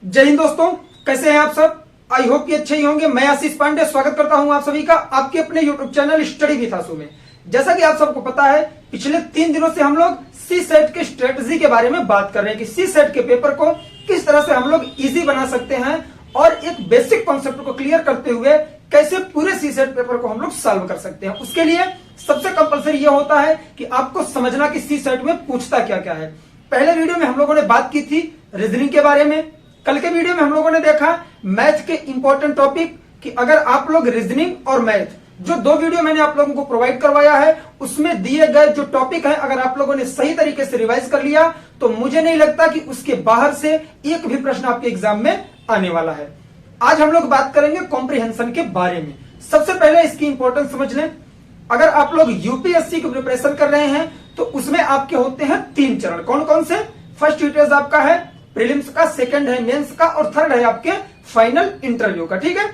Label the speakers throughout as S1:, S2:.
S1: जय हिंद दोस्तों, कैसे हैं आप सब। आई होप कि अच्छे ही होंगे। मैं आशीष पांडे स्वागत करता हूं आप सभी का आपके अपने यूट्यूब चैनल स्टडी विद आशु में। जैसा कि आप सबको पता है, पिछले 3 दिनों से हम लोग सी सेट के स्ट्रेटजी के बारे में बात कर रहे हैं कि सी सेट के पेपर को किस तरह से हम लोग इजी बना सकते हैं और एक बेसिक कॉन्सेप्ट को क्लियर करते हुए कैसे पूरे सी सेट पेपर को हम लोग सॉल्व कर सकते हैं। उसके लिए सबसे कंपलसरी यह होता है कि आपको समझना कि सी सेट में पूछता क्या क्या है। पहले वीडियो में हम लोगों ने बात की थी रीजनिंग के बारे में। कल के वीडियो में हम लोगों ने देखा मैथ के इंपॉर्टेंट टॉपिक कि अगर आप लोग रीजनिंग और मैथ, जो 2 वीडियो मैंने आप लोगों को प्रोवाइड करवाया है, उसमें दिए गए जो टॉपिक है अगर आप लोगों ने सही तरीके से रिवाइज कर लिया तो मुझे नहीं लगता कि उसके बाहर से एक भी प्रश्न आपके एग्जाम में आने वाला है। आज हम लोग बात करेंगे कॉम्प्रिहेंशन के बारे में। सबसे पहले इसकी इंपॉर्टेंस समझ लें। अगर आप लोग यूपीएससी की प्रिपरेशन कर रहे हैं तो उसमें आपके होते हैं 3 चरण। कौन कौन से? फर्स्ट स्टेज आपका है प्रीलिम्स का, सेकंड है मेंस का और थर्ड है आपके फाइनल इंटरव्यू का। ठीक है,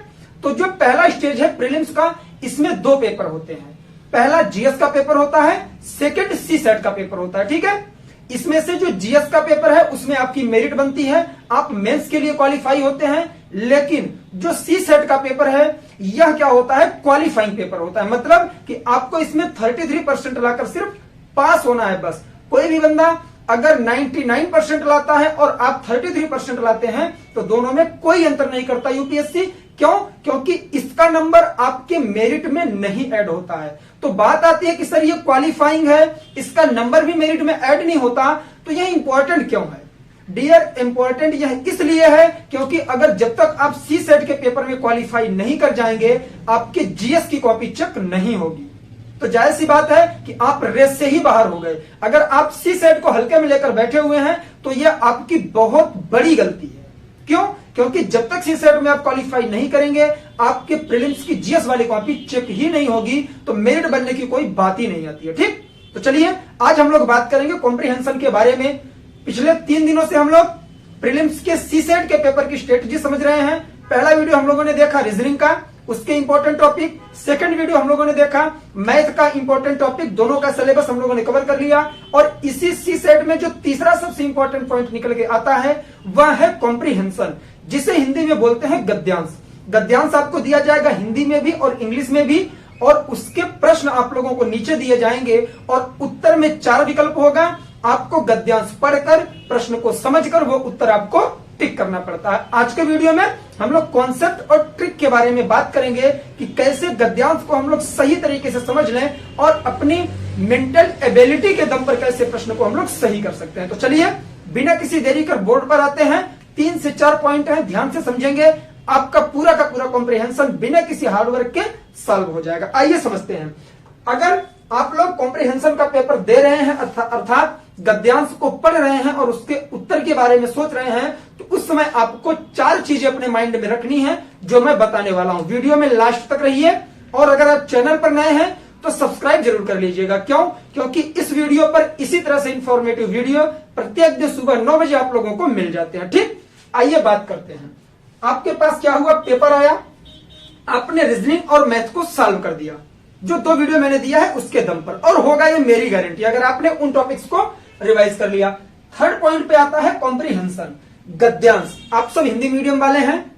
S1: तो जो पहला स्टेज है प्रीलिम्स का, इसमें 2 पेपर होते हैं। पहला जीएस का पेपर होता है, सेकंड सी सेट का पेपर होता है। ठीक है, इसमें से जो जीएस का पेपर है उसमें आपकी मेरिट बनती है, आप मेंस के लिए क्वालिफाई होते हैं। लेकिन जो सी सेट का पेपर है यह क्या होता है? क्वालिफाइंग पेपर होता है। मतलब कि आपको इसमें 33% लाकर सिर्फ पास होना है बस। कोई भी बंदा अगर 99% लाता है और आप 33% लाते हैं तो दोनों में कोई अंतर नहीं करता यूपीएससी। क्यों? क्योंकि इसका नंबर आपके मेरिट में नहीं ऐड होता है। तो बात आती है कि सर ये क्वालिफाइंग है, इसका नंबर भी मेरिट में ऐड नहीं होता, तो यह इंपॉर्टेंट क्यों है? डियर, इंपॉर्टेंट यह इसलिए है क्योंकि अगर जब तक आप सी सेट के पेपर में क्वालिफाई नहीं कर जाएंगे आपके जीएस की कॉपी चेक नहीं होगी। तो जाहिर सी बात है कि आप रेस से ही बाहर हो गए। अगर आप सी सेट को हल्के में लेकर बैठे हुए हैं तो यह आपकी बहुत बड़ी गलती है। क्यों? क्योंकि जब तक सी सेट में आप क्वालिफाई नहीं करेंगे आपके प्रीलिम्स की जीएस वाली कॉपी चेक ही नहीं होगी, तो मेरिट बनने की कोई बात ही नहीं आती है। ठीक, तो चलिए आज हम लोग बात करेंगे कॉम्प्रिहेंशन के बारे में। पिछले 3 दिनों से हम लोग प्रीलिम्स के सी सेट के पेपर की स्ट्रेटजी समझ रहे हैं। पहला वीडियो हम लोगों ने देखा रीजनिंग का, उसके इंपॉर्टेंट टॉपिक। सेकंड वीडियो हम लोगों ने देखा मैथ का इंपॉर्टेंट टॉपिक। दोनों का सिलेबस हम लोगों ने कवर कर लिया। और इसी सी सेट में जो तीसरा सबसे इंपॉर्टेंट पॉइंट निकल के आता है वह है कॉम्प्रिहेंशन, जिसे हिंदी में बोलते हैं गद्यांश। गद्यांश आपको दिया जाएगा हिंदी में भी और इंग्लिश में भी, और उसके प्रश्न आप लोगों को नीचे दिए जाएंगे और उत्तर में 4 विकल्प होगा। आपको गद्यांश पढ़कर प्रश्न को समझकर वो उत्तर आपको टिक करना पड़ता है। आज के वीडियो में हम लोग कॉन्सेप्ट और ट्रिक के बारे में बात करेंगे कि कैसे गद्यांश को हम लोग सही तरीके से समझ लें और अपनी मेंटल एबिलिटी के दम पर कैसे प्रश्न को हम लोग सही कर सकते हैं। तो चलिए बिना किसी देरी कर बोर्ड पर आते हैं। 3 से 4 पॉइंट हैं, ध्यान से समझेंगे, आपका पूरा का पूरा कॉम्प्रिहेंशन बिना किसी हार्डवर्क के सॉल्व हो जाएगा। आइए समझते हैं। अगर आप लोग कॉम्प्रिहेंशन का पेपर दे रहे हैं अर्थात गद्यांश को पढ़ रहे हैं और उसके उत्तर के बारे में सोच रहे हैं, तो उस समय आपको 4 चीजें अपने माइंड में रखनी है जो मैं बताने वाला हूं। वीडियो में लास्ट तक रहिए और अगर आप चैनल पर नए हैं तो सब्सक्राइब जरूर कर लीजिएगा। क्यों? क्योंकि इस वीडियो पर इसी तरह से इंफॉर्मेटिव वीडियो प्रत्येक दिन सुबह 9 बजे आप लोगों को मिल जाते हैं। ठीक, आइए बात करते हैं। आपके पास क्या हुआ? पेपर आया, आपने रीजनिंग और मैथ को सॉल्व कर दिया, जो 2 वीडियो मैंने दिया है उसके दम पर, और होगा ये मेरी गारंटी अगर आपने उन टॉपिक्स को रिवाइज कर लिया। थर्ड पॉइंट पे आता है कॉम्प्रिहेंशन, गद्यांश। आप सब हिंदी मीडियम वाले हैं,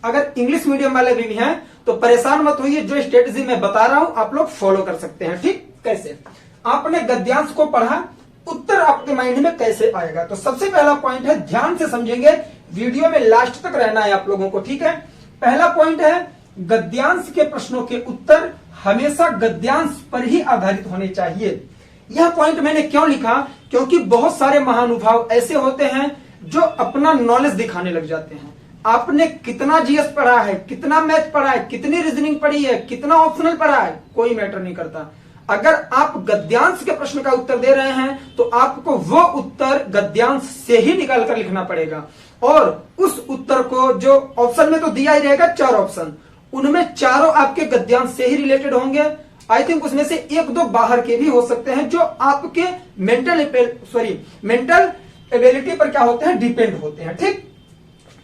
S1: अगर इंग्लिश मीडियम वाले भी हैं तो परेशान मत होइए, जो स्ट्रेटजी मैं बता रहा हूं आप लोग फॉलो कर सकते हैं। ठीक, कैसे? आपने गद्यांश को पढ़ा, उत्तर आपके माइंड में कैसे आएगा? तो सबसे पहला पॉइंट है, ध्यान से समझेंगे, वीडियो में लास्ट तक रहना है आप लोगों को। ठीक है, पहला पॉइंट है गद्यांश के प्रश्नों के उत्तर हमेशा गद्यांश पर ही आधारित होने चाहिए। यह पॉइंट मैंने क्यों लिखा? क्योंकि बहुत सारे महानुभाव ऐसे होते हैं जो अपना नॉलेज दिखाने लग जाते हैं। आपने कितना जीएस पढ़ा है, कितना मैथ पढ़ा है, कितनी रीजनिंग पढ़ी है, कितना ऑप्शनल पढ़ा है, कोई मैटर नहीं करता। अगर आप गद्यांश के प्रश्न का उत्तर दे रहे हैं तो आपको वो उत्तर गद्यांश से ही निकाल कर लिखना पड़ेगा, और उस उत्तर को जो ऑप्शन में तो दिया ही रहेगा 4 ऑप्शन, उनमें चारों आपके गद्यांश से ही रिलेटेड होंगे। आई थिंक उसमें से 1-2 बाहर के भी हो सकते हैं जो आपके मेंटल एबिलिटी पर क्या होते हैं? डिपेंड होते हैं। ठीक,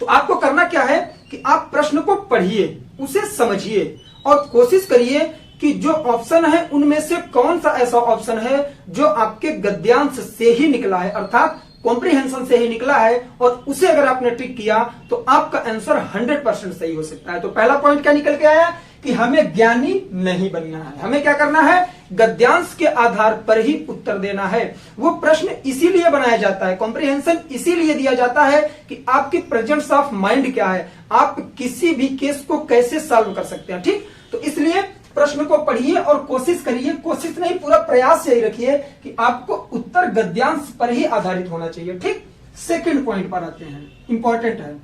S1: तो आपको करना क्या है कि आप प्रश्न को पढ़िए, उसे समझिए और कोशिश करिए कि जो ऑप्शन है उनमें से कौन सा ऐसा ऑप्शन है जो आपके गद्यांश से ही निकला है, अर्थात कॉम्प्रिहेंशन से ही निकला है और उसे अगर आपने टिक किया तो आपका आंसर 100% सही हो सकता है। तो पहला पॉइंट क्या निकल के आया कि हमें ज्ञानी नहीं बनना है, हमें क्या करना है, गद्यांश के आधार पर ही उत्तर देना है। वो प्रश्न इसीलिए बनाया जाता है, कॉम्प्रिहेंशन इसीलिए दिया जाता है कि आपकी प्रेजेंस ऑफ माइंड क्या है, आप किसी भी केस को कैसे सॉल्व कर सकते हैं। ठीक, तो इसलिए प्रश्न को पढ़िए और कोशिश करिए, कोशिश नहीं पूरा प्रयास यही रखिए कि आपको उत्तर गद्यांश पर ही आधारित होना चाहिए। ठीक, सेकंड पॉइंट पर आते हैं, इंपॉर्टेंट है।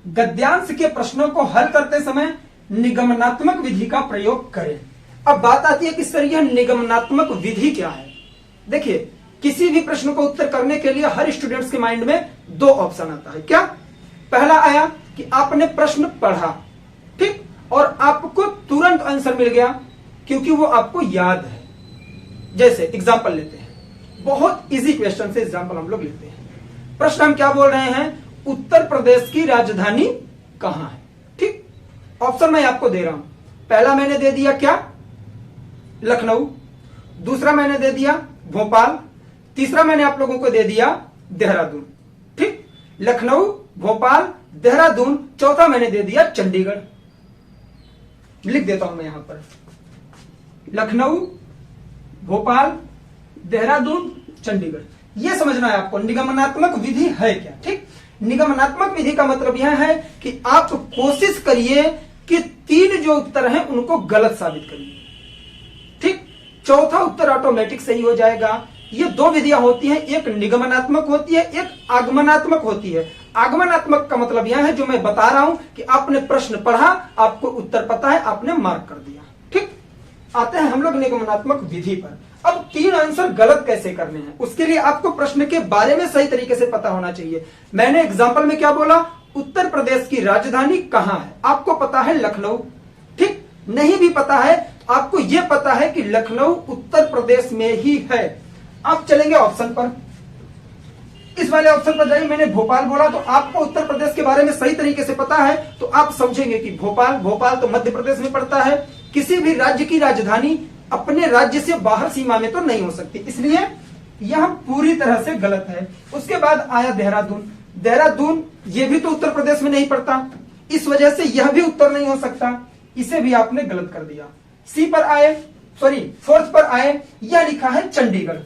S1: गद्यांश के प्रश्नों को हल करते समय निगमनात्मक विधि का प्रयोग करें। अब बात आती है कि सर यह निगमनात्मक विधि क्या है। देखिए, किसी भी प्रश्न को उत्तर करने के लिए हर स्टूडेंट्स के माइंड में दो ऑप्शन आता है। क्या? पहला आया कि आपने प्रश्न पढ़ा, ठीक, और आपको तुरंत आंसर मिल गया क्योंकि वो आपको याद है। जैसे एग्जांपल लेते हैं, बहुत इजी क्वेश्चन से एग्जांपल हम लोग लेते हैं। प्रश्न हम क्या बोल रहे हैं, उत्तर प्रदेश की राजधानी कहां है। ठीक, ऑप्शन मैं आपको दे रहा हूं। पहला मैंने दे दिया क्या, लखनऊ। दूसरा मैंने दे दिया भोपाल। तीसरा मैंने आप लोगों को दे दिया देहरादून। ठीक, लखनऊ, भोपाल, देहरादून। चौथा मैंने दे दिया चंडीगढ़। लिख देता हूं मैं यहां पर, लखनऊ, भोपाल, देहरादून, चंडीगढ़। यह समझना है आपको निगमनात्मक विधि है क्या। ठीक, निगमनात्मक विधि का मतलब यह है कि आप कोशिश करिए कि तीन जो उत्तर हैं उनको गलत साबित करिए। ठीक, चौथा उत्तर ऑटोमेटिक सही हो जाएगा। ये दो विधियां होती हैं, एक निगमनात्मक होती है, एक आगमनात्मक होती है। आगमनात्मक का मतलब यह है जो मैं बता रहा हूं कि आपने प्रश्न पढ़ा, आपको उत्तर पता है, आपने मार्क कर दिया। ठीक, आते हैं हम लोग निगमनात्मक विधि पर। अब तीन आंसर गलत कैसे करने हैं, उसके लिए आपको प्रश्न के बारे में सही तरीके से पता होना चाहिए। मैंने एग्जाम्पल में क्या बोला, उत्तर प्रदेश की राजधानी कहां है, आपको पता है लखनऊ। ठीक, नहीं भी पता है, आपको यह पता है कि लखनऊ उत्तर प्रदेश में ही है। आप चलेंगे ऑप्शन पर, इस वाले ऑप्शन पर जाइए। मैंने भोपाल बोला तो आपको उत्तर प्रदेश के बारे में सही तरीके से पता है, तो आप समझेंगे कि भोपाल तो मध्य प्रदेश में पड़ता है। किसी भी राज्य की राजधानी अपने राज्य से बाहर सीमा में तो नहीं हो सकती, इसलिए यह पूरी तरह से गलत है। उसके बाद आया देहरादून, यह भी तो उत्तर प्रदेश में नहीं पड़ता, इस वजह से यह भी उत्तर नहीं हो सकता, इसे भी आपने गलत कर दिया। सी पर आए, फोर्थ पर आए, यह लिखा है चंडीगढ़,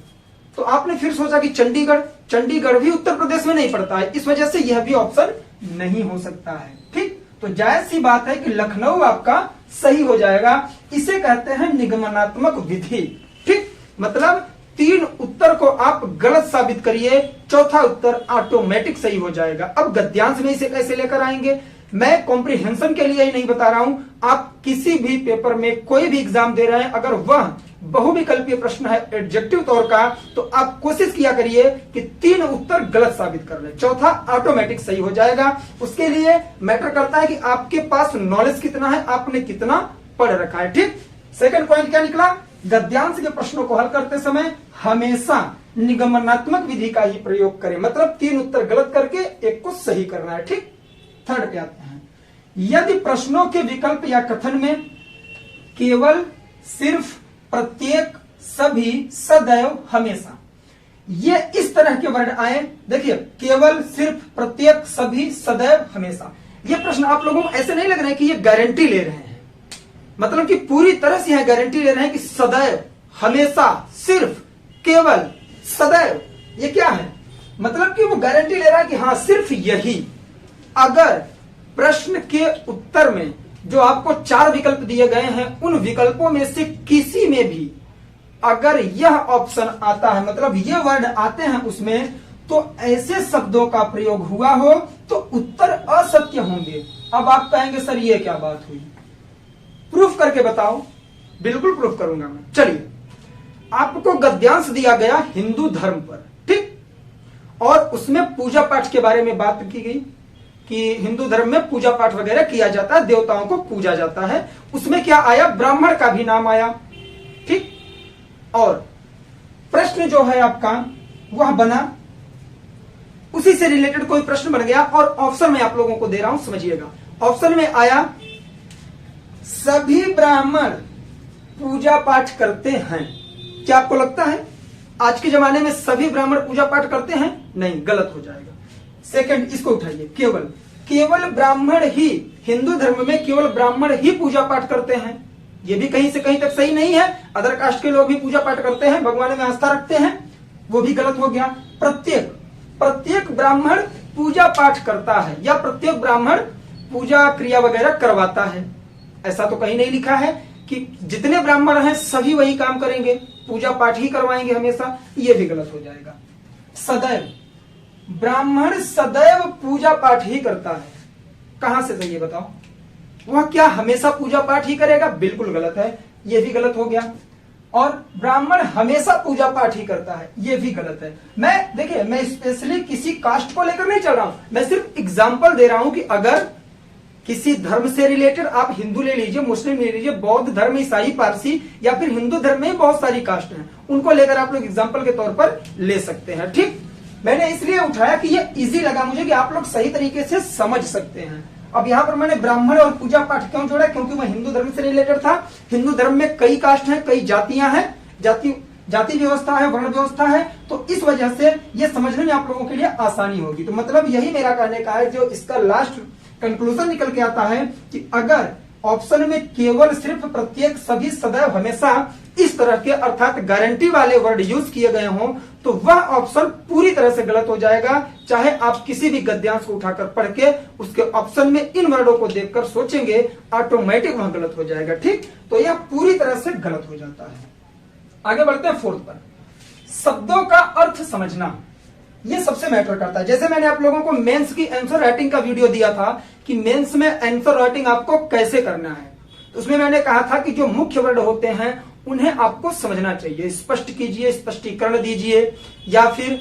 S1: तो आपने फिर सोचा कि चंडीगढ़ भी उत्तर प्रदेश में नहीं पड़ता है, इस वजह से यह भी ऑप्शन नहीं हो सकता है। ठीक, तो जायज सी बात है कि लखनऊ आपका सही हो जाएगा। इसे कहते हैं निगमनात्मक विधि। ठीक, मतलब तीन उत्तर को आप गलत साबित करिए, चौथा उत्तर ऑटोमेटिक सही हो जाएगा। अब गद्यांश में इसे कैसे लेकर आएंगे, मैं कॉम्प्रिहेंशन के लिए ही नहीं बता रहा हूं, आप किसी भी पेपर में कोई भी एग्जाम दे रहे हैं, अगर वह बहुविकल्पीय प्रश्न है एडजेक्टिव तौर का, तो आप कोशिश किया करिए कि तीन उत्तर गलत साबित कर लें, चौथा ऑटोमेटिक सही हो जाएगा। उसके लिए मैटर करता है कि आपके पास नॉलेज कितना है, आपने कितना पढ़ रखा है। ठीक, सेकंड पॉइंट क्या निकला, गद्यांश के प्रश्नों को हल करते समय हमेशा निगमनात्मक विधि का ही प्रयोग करें, मतलब तीन उत्तर गलत करके एक को सही करना है। ठीक, थर्ड पे आते हैं, यदि प्रश्नों के विकल्प या कथन में केवल, सिर्फ, प्रत्येक, सभी, सदैव, हमेशा, ये इस तरह के वर्ड आए, देखिए केवल, सिर्फ, प्रत्येक, सभी, सदैव, हमेशा, ये प्रश्न आप लोगों को ऐसे नहीं लग रहे हैं कि ये गारंटी ले रहे हैं, मतलब कि पूरी तरह से यह गारंटी ले रहे हैं कि सदैव, हमेशा, सिर्फ, केवल, सदैव, ये क्या है, मतलब कि वो गारंटी ले रहा है कि हाँ सिर्फ यही। अगर प्रश्न के उत्तर में जो आपको चार विकल्प दिए गए हैं, उन विकल्पों में से किसी में भी अगर यह ऑप्शन आता है, मतलब ये वर्ड आते हैं उसमें, तो ऐसे शब्दों का प्रयोग हुआ हो तो उत्तर असत्य होंगे। अब आप कहेंगे सर ये क्या बात हुई, प्रूफ करके बताओ। बिल्कुल प्रूफ करूंगा मैं। चलिए, आपको गद्यांश दिया गया हिंदू धर्म पर, ठीक, और उसमें पूजा पाठ के बारे में बात की गई कि हिंदू धर्म में पूजा पाठ वगैरह किया जाता है, देवताओं को पूजा जाता है। उसमें क्या आया, ब्राह्मण का भी नाम आया। ठीक, और प्रश्न जो है आपका वह बना, उसी से रिलेटेड कोई प्रश्न बन गया, और ऑप्शन में आप लोगों को दे रहा हूं, समझिएगा। ऑप्शन में आया सभी ब्राह्मण पूजा पाठ करते हैं। क्या आपको लगता है आज के जमाने में सभी ब्राह्मण पूजा पाठ करते हैं? नहीं, गलत हो जाएगा। सेकंड, इसको उठाइए, केवल, केवल ब्राह्मण ही, हिंदू धर्म में केवल ब्राह्मण ही पूजा पाठ करते हैं, ये भी कहीं से कहीं तक सही नहीं है। अदर कास्ट के लोग भी पूजा पाठ करते हैं, भगवान में आस्था रखते हैं, वो भी गलत हो गया। प्रत्येक, प्रत्येक ब्राह्मण पूजा पाठ करता है या प्रत्येक ब्राह्मण पूजा क्रिया वगैरह करवाता है, ऐसा तो कहीं नहीं लिखा है कि जितने ब्राह्मण हैं सभी वही काम करेंगे, पूजा पाठ ही करवाएंगे हमेशा, ये भी गलत हो जाएगा। सदैव, ब्राह्मण सदैव पूजा पाठ ही करता है, कहां से सही है बताओ? वह क्या हमेशा पूजा पाठ ही करेगा? बिल्कुल गलत है, ये भी गलत हो गया। और ब्राह्मण हमेशा पूजा पाठ ही करता है, ये भी गलत है। मैं देखिए, मैं स्पेशली किसी कास्ट को लेकर नहीं चल रहा हूं, मैं सिर्फ एग्जांपल दे रहा हूं कि अगर किसी धर्म से रिलेटेड, आप हिंदू ले लीजिए, मुस्लिम ले लीजिए, बौद्ध धर्म, ईसाई, पारसी, या फिर हिंदू धर्म में ही बहुत सारी कास्ट हैं, उनको लेकर आप लोग एग्जांपल के तौर पर ले सकते हैं। ठीक, मैंने इसलिए उठाया कि ये इजी लगा मुझे कि आप लोग सही तरीके से समझ सकते हैं। अब यहाँ पर मैंने ब्राह्मण और पूजा पाठ क्यों जोड़ा? क्योंकि वह हिंदू धर्म से रिलेटेड था। हिंदू धर्म में कई कास्ट हैं, कई जातियां हैं, जाति व्यवस्था है, वर्ण व्यवस्था है, तो इस वजह से ये समझने में आप लोगों के लिए आसानी होगी। तो मतलब यही मेरा कहने का है, जो इसका लास्ट कंक्लूजन निकल के आता है कि अगर ऑप्शन में केवल, सिर्फ, प्रत्येक, सभी, सदैव, हमेशा इस तरह के अर्थात गारंटी वाले वर्ड यूज किए गए हों तो वह ऑप्शन पूरी तरह से गलत हो जाएगा। चाहे आप किसी भी गद्यांश को उठाकर पढ़ के उसके ऑप्शन में इन वर्डों को देखकर सोचेंगे, ऑटोमेटिक वह गलत हो जाएगा। ठीक, तो यह पूरी तरह से गलत हो जाता है। आगे बढ़ते हैं फोर्थ पर, शब्दों का अर्थ समझना, ये सबसे मैटर करता है। जैसे मैंने आप लोगों को मेंस की आंसर राइटिंग का वीडियो दिया था कि मेंस में आंसर राइटिंग आपको कैसे करना है, तो उसमें मैंने कहा था कि जो मुख्य वर्ड होते हैं उन्हें आपको समझना चाहिए, स्पष्ट कीजिए, स्पष्टीकरण दीजिए, या फिर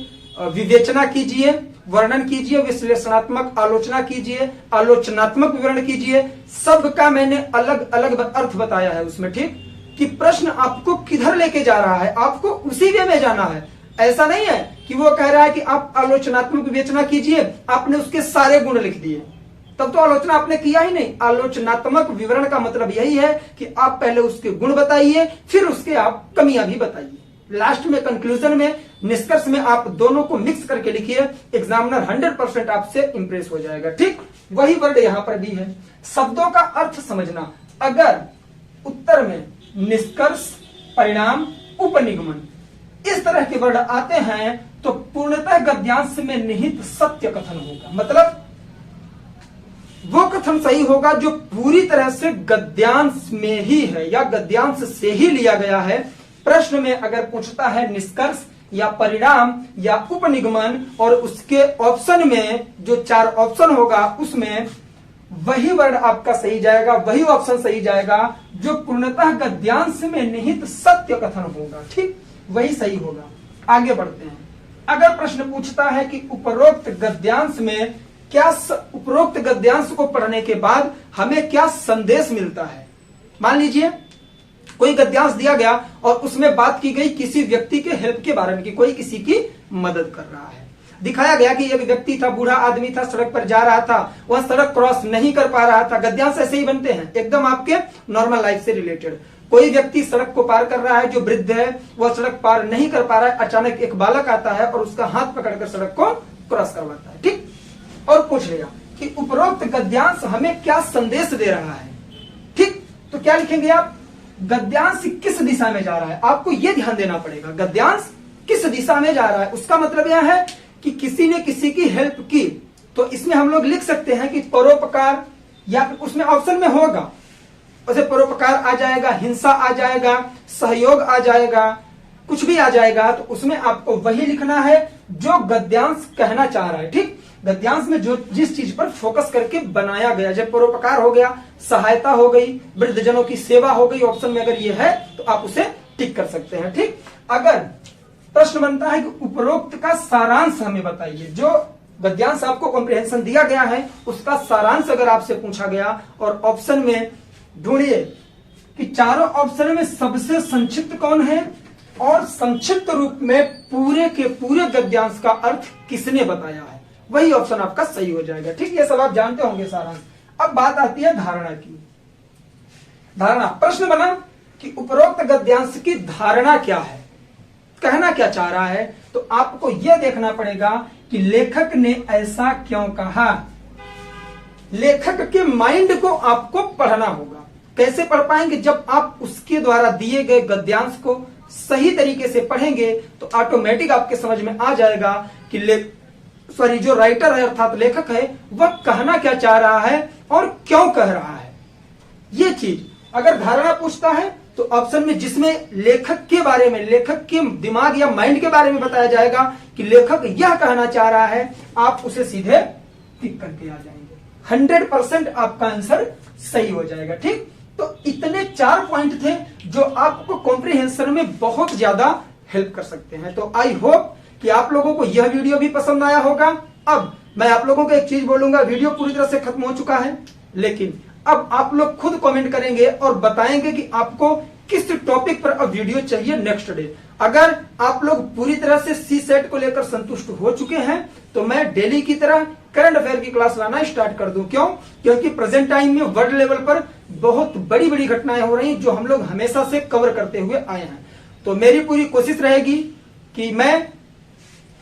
S1: विवेचना कीजिए, वर्णन कीजिए, विश्लेषणात्मक आलोचना कीजिए, आलोचनात्मक विवरण कीजिए। सबका मैंने अलग अलग अर्थ बताया है उसमें। ठीक, कि प्रश्न आपको किधर लेके जा रहा है, आपको उसी वे में जाना है। ऐसा नहीं है कि वो कह रहा है कि आप आलोचनात्मक विवेचना कीजिए, आपने उसके सारे गुण लिख दिए, तब तो आलोचना आपने किया ही नहीं। आलोचनात्मक विवरण का मतलब यही है कि आप पहले उसके गुण बताइए, फिर उसके आप कमियां भी बताइए, लास्ट में कंक्लूजन में, निष्कर्ष में आप दोनों को मिक्स करके लिखिए। एग्जामिनर 100% आपसे इंप्रेस हो जाएगा। ठीक, वही वर्ड यहां पर भी है, शब्दों का अर्थ समझना। अगर उत्तर में निष्कर्ष, परिणाम, उपनिगमन इस तरह के वर्ड आते हैं तो पूर्णतः गद्यांश में निहित सत्य कथन होगा, मतलब वो कथन सही होगा जो पूरी तरह से गद्यांश में ही है या गद्यांश से ही लिया गया है। प्रश्न में अगर पूछता है निष्कर्ष या परिणाम या उपनिगमन और उसके ऑप्शन में जो 4 ऑप्शन होगा उसमें वही वर्ड आपका सही जाएगा, वही ऑप्शन सही जाएगा जो पूर्णतः गद्यांश में निहित सत्य कथन होगा। ठीक, वही सही होगा। आगे बढ़ते हैं। अगर प्रश्न पूछता है कि उपरोक्त गद्यांश में क्या, उपरोक्त गद्यांश को पढ़ने के बाद हमें क्या संदेश मिलता है। मान लीजिए कोई गद्यांश दिया गया और उसमें बात की गई किसी व्यक्ति के हेल्प के बारे में कि कोई किसी की मदद कर रहा है। दिखाया गया कि एक व्यक्ति था, बूढ़ा आदमी था, सड़क पर जा रहा था, वह सड़क क्रॉस नहीं कर पा रहा था। गद्यांश ऐसे ही बनते हैं, एकदम आपके नॉर्मल लाइफ से रिलेटेड। कोई व्यक्ति सड़क को पार कर रहा है, जो वृद्ध है वह सड़क पार नहीं कर पा रहा है, अचानक एक बालक आता है और उसका हाथ पकड़कर सड़क को क्रॉस करवाता है। ठीक, और पूछ लिया कि उपरोक्त गद्यांश हमें क्या संदेश दे रहा है। ठीक, तो क्या लिखेंगे आप? गद्यांश किस दिशा में जा रहा है, आपको यह ध्यान देना पड़ेगा। गद्यांश किस दिशा में जा रहा है, उसका मतलब यह है कि किसी ने किसी की हेल्प की, तो इसमें हम लोग लिख सकते हैं कि परोपकार, या फिर उसमें ऑप्शन में होगा उसे परोपकार आ जाएगा, हिंसा आ जाएगा, सहयोग आ जाएगा, कुछ भी आ जाएगा, तो उसमें आपको वही लिखना है जो गद्यांश कहना चाह रहा है। ठीक, गद्यांश में जो जिस चीज पर फोकस करके बनाया गया, जब परोपकार हो गया, सहायता हो गई, वृद्धजनों की सेवा हो गई, ऑप्शन में अगर ये है तो आप उसे टिक कर सकते हैं। ठीक, अगर प्रश्न बनता है कि उपरोक्त का सारांश हमें बताइए, जो गद्यांश आपको कॉम्प्रिहेंशन दिया गया है उसका सारांश अगर आपसे पूछा गया और ऑप्शन में ढूंढिए कि चारों ऑप्शन में सबसे संक्षिप्त कौन है और संक्षिप्त रूप में पूरे के पूरे गद्यांश का अर्थ किसने बताया है, वही ऑप्शन आपका सही हो जाएगा। ठीक, ये सब आप जानते होंगे सारांश। अब बात आती है धारणा की। धारणा, प्रश्न बना कि उपरोक्त गद्यांश की धारणा क्या है, कहना क्या चाह रहा है, तो आपको यह देखना पड़ेगा कि कि लेखक ने ऐसा क्यों कहा। लेखक के माइंड को आपको पढ़ना होगा। कैसे पढ़ पाएंगे? जब आप उसके द्वारा दिए गए गद्यांश को सही तरीके से पढ़ेंगे तो ऑटोमेटिक आपके समझ में आ जाएगा कि जो राइटर है अर्थात लेखक है वह कहना क्या चाह रहा है और क्यों कह रहा है। ये चीज अगर धारणा पूछता है तो ऑप्शन में जिसमें लेखक के बारे में, लेखक के दिमाग या माइंड के बारे में बताया जाएगा कि लेखक यह कहना चाह रहा है, आप उसे सीधे टिक करके आ जाएंगे। 100% आपका आंसर सही हो जाएगा। ठीक, तो इतने 4 पॉइंट थे जो आपको कॉम्प्रिहेंशन में बहुत ज्यादा हेल्प कर सकते हैं। तो आई होप कि आप लोगों को यह वीडियो भी पसंद आया होगा। अब मैं आप लोगों को एक चीज बोलूंगा, वीडियो पूरी तरह से खत्म हो चुका है, लेकिन अब आप लोग खुद कमेंट करेंगे और बताएंगे कि आपको किस टॉपिक पर अब वीडियो चाहिए नेक्स्ट डे। अगर आप लोग पूरी तरह से सी सेट को लेकर संतुष्ट हो चुके हैं तो मैं डेली की तरह करंट अफेयर की क्लास लाना स्टार्ट कर दूं। क्यों? क्योंकि प्रेजेंट टाइम में वर्ल्ड लेवल पर बहुत बड़ी बड़ी घटनाएं हो रही जो हम लोग हमेशा से कवर करते हुए आए हैं। तो मेरी पूरी कोशिश रहेगी कि मैं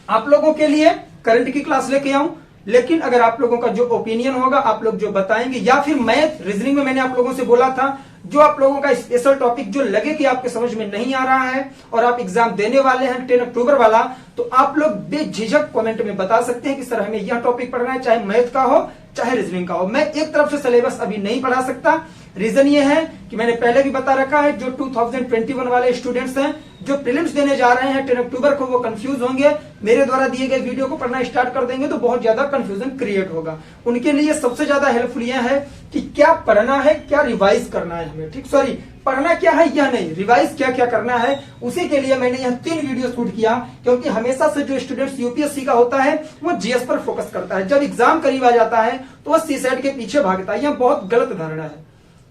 S1: आप लोगों के लिए करंट की क्लास लेके आऊं, लेकिन अगर आप लोगों का जो ओपिनियन होगा, आप लोग जो बताएंगे, या फिर मैथ रीजनिंग में मैंने आप लोगों से बोला था जो आप लोगों का स्पेशल टॉपिक जो लगे कि आपके समझ में नहीं आ रहा है और आप एग्जाम देने वाले हैं 10 अक्टूबर वाला, तो आप लोग बेझिझक कमेंट में बता सकते हैं कि सर हमें यह टॉपिक पढ़ना है, चाहे मैथ का हो चाहे रीजनिंग का हो। मैं एक तरफ से सिलेबस अभी नहीं पढ़ा सकता। रीजन ये है कि मैंने पहले भी बता रखा है, जो 2021 वाले स्टूडेंट्स हैं जो प्रीलिम्स देने जा रहे हैं 10 अक्टूबर को, वो कंफ्यूज होंगे, मेरे द्वारा दिए गए वीडियो को पढ़ना स्टार्ट कर देंगे तो बहुत ज्यादा कंफ्यूजन क्रिएट होगा। उनके लिए सबसे ज्यादा हेल्पफुल यह है कि क्या पढ़ना है, क्या रिवाइज करना है हमें। ठीक, सॉरी, पढ़ना क्या है यह नहीं, रिवाइज क्या क्या करना है, उसी के लिए मैंने यह 3 वीडियो शूट किया। क्योंकि हमेशा से जो स्टूडेंट्स यूपीएससी का होता है वो जीएस पर फोकस करता है, जब एग्जाम करीब आ जाता है तो वह सीसेट के पीछे भागता है। यह बहुत गलत धारणा है।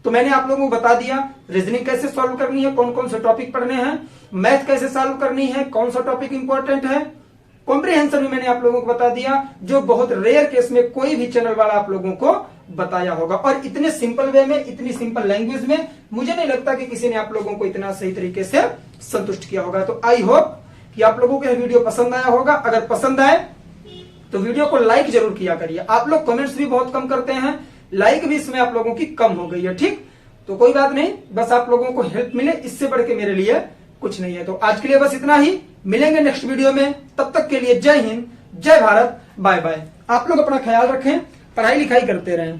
S1: तो मैंने आप लोगों को बता दिया रीजनिंग कैसे सॉल्व करनी है, कौन कौन से टॉपिक पढ़ने हैं, मैथ कैसे सॉल्व करनी है, कौन सा टॉपिक इंपॉर्टेंट है, कॉम्प्रिहेंशन भी मैंने आप लोगों को बता दिया, जो बहुत रेयर केस में कोई भी चैनल वाला आप लोगों को बताया होगा। और इतने सिंपल वे में, इतनी सिंपल लैंग्वेज में मुझे नहीं लगता कि किसी ने आप लोगों को इतना सही तरीके से संतुष्ट किया होगा। तो आई होप कि आप लोगों को यह वीडियो पसंद आया होगा। अगर पसंद आए तो वीडियो को लाइक जरूर किया करिए। आप लोग कमेंट्स भी बहुत कम करते हैं, लाइक भी इसमें आप लोगों की कम हो गई है। ठीक, तो कोई बात नहीं, बस आप लोगों को हेल्प मिले, इससे बढ़ के मेरे लिए कुछ नहीं है। तो आज के लिए बस इतना ही, मिलेंगे नेक्स्ट वीडियो में। तब तक के लिए जय हिंद, जय भारत, बाय बाय। आप लोग अपना ख्याल रखें, पढ़ाई लिखाई करते रहें।